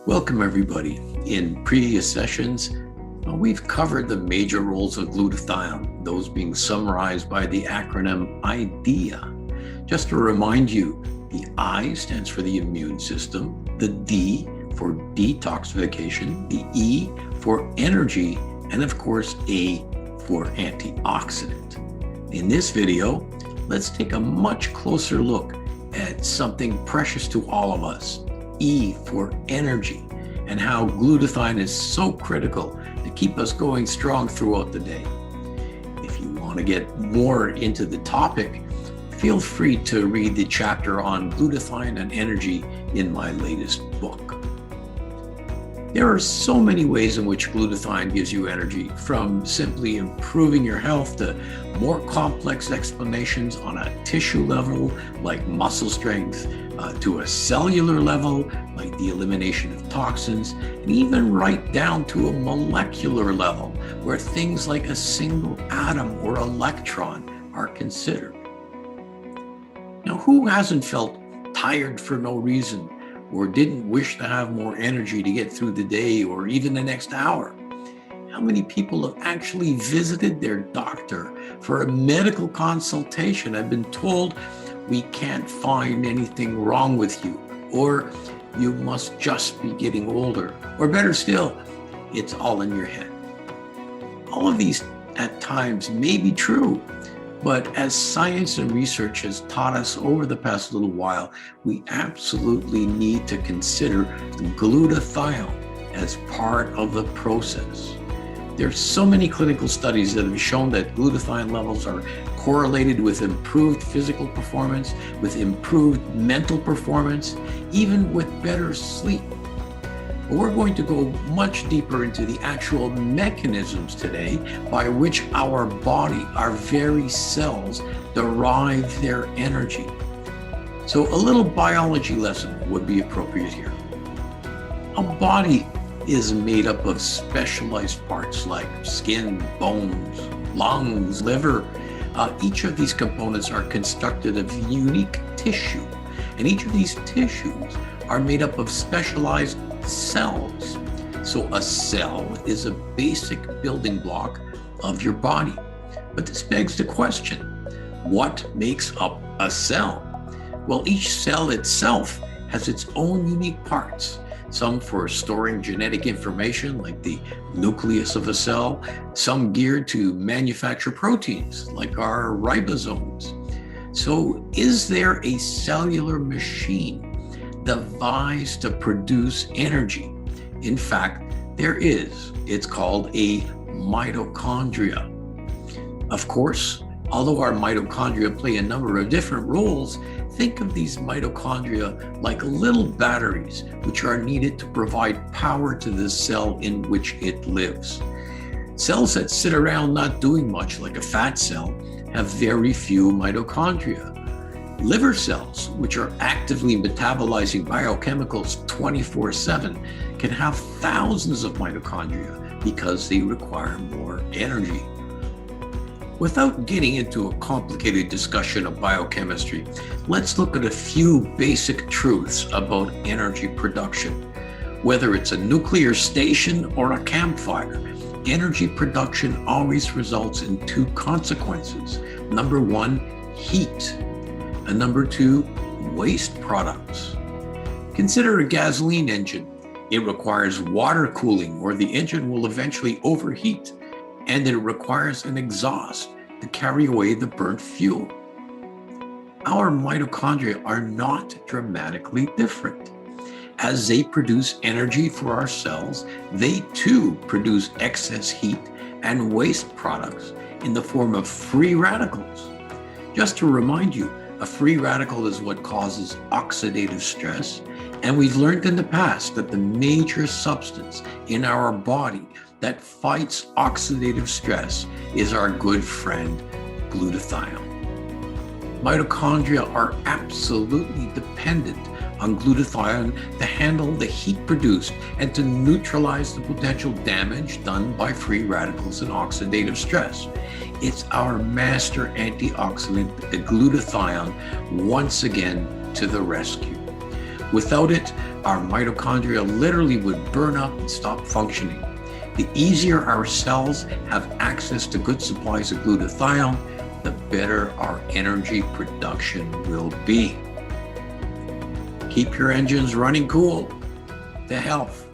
Welcome everybody. In previous sessions, we've covered the major roles of glutathione, those being summarized by the acronym IDEA. Just to remind you, the I stands for the immune system, the D for detoxification, the E for energy, and of course A for antioxidant. In this video, let's take a much closer look at something precious to all of us, E for energy, and how glutathione is so critical to keep us going strong throughout the day. If you want to get more into the topic, feel free to read the chapter on glutathione and energy in my latest book. There are so many ways in which glutathione gives you energy, from simply improving your health to more complex explanations on a tissue level like muscle strength, to a cellular level like the elimination of toxins, and even right down to a molecular level where things like a single atom or electron are considered. Now, who hasn't felt tired for no reason, or didn't wish to have more energy to get through the day or even the next hour? How many people have actually visited their doctor for a medical consultation and been told, we can't find anything wrong with you, or you must just be getting older, or better still, it's all in your head? All of these at times may be true, but as science and research has taught us over the past little while, we absolutely need to consider glutathione as part of the process. There's so many clinical studies that have shown that glutathione levels are correlated with improved physical performance, with improved mental performance, even with better sleep. But we're going to go much deeper into the actual mechanisms today by which our body, our very cells, derive their energy. So a little biology lesson would be appropriate here. Our body is made up of specialized parts like skin, bones, lungs, liver. Each of these components are constructed of unique tissue, and each of these tissues are made up of specialized cells. So a cell is a basic building block of your body. But this begs the question, what makes up a cell? Well, each cell itself has its own unique parts. Some for storing genetic information, like the nucleus of a cell, some geared to manufacture proteins, like our ribosomes. So is there a cellular machine devised to produce energy? In fact, there is. It's called a mitochondria. Of course, although our mitochondria play a number of different roles, think of these mitochondria like little batteries which are needed to provide power to the cell in which it lives. Cells that sit around not doing much, like a fat cell, have very few mitochondria. Liver cells, which are actively metabolizing biochemicals 24/7, can have thousands of mitochondria because they require more energy. Without getting into a complicated discussion of biochemistry, let's look at a few basic truths about energy production. Whether it's a nuclear station or a campfire, energy production always results in two consequences. Number one, heat, and number two, waste products. Consider a gasoline engine. It requires water cooling, or the engine will eventually overheat, and it requires an exhaust to carry away the burnt fuel. Our mitochondria are not dramatically different. As they produce energy for our cells, they too produce excess heat and waste products in the form of free radicals. Just to remind you, a free radical is what causes oxidative stress, and we've learned in the past that the major substance in our body that fights oxidative stress is our good friend, glutathione. Mitochondria are absolutely dependent on glutathione to handle the heat produced and to neutralize the potential damage done by free radicals and oxidative stress. It's our master antioxidant, the glutathione, once again to the rescue. Without it, our mitochondria literally would burn up and stop functioning. The easier our cells have access to good supplies of glutathione, the better our energy production will be. Keep your engines running cool. To health.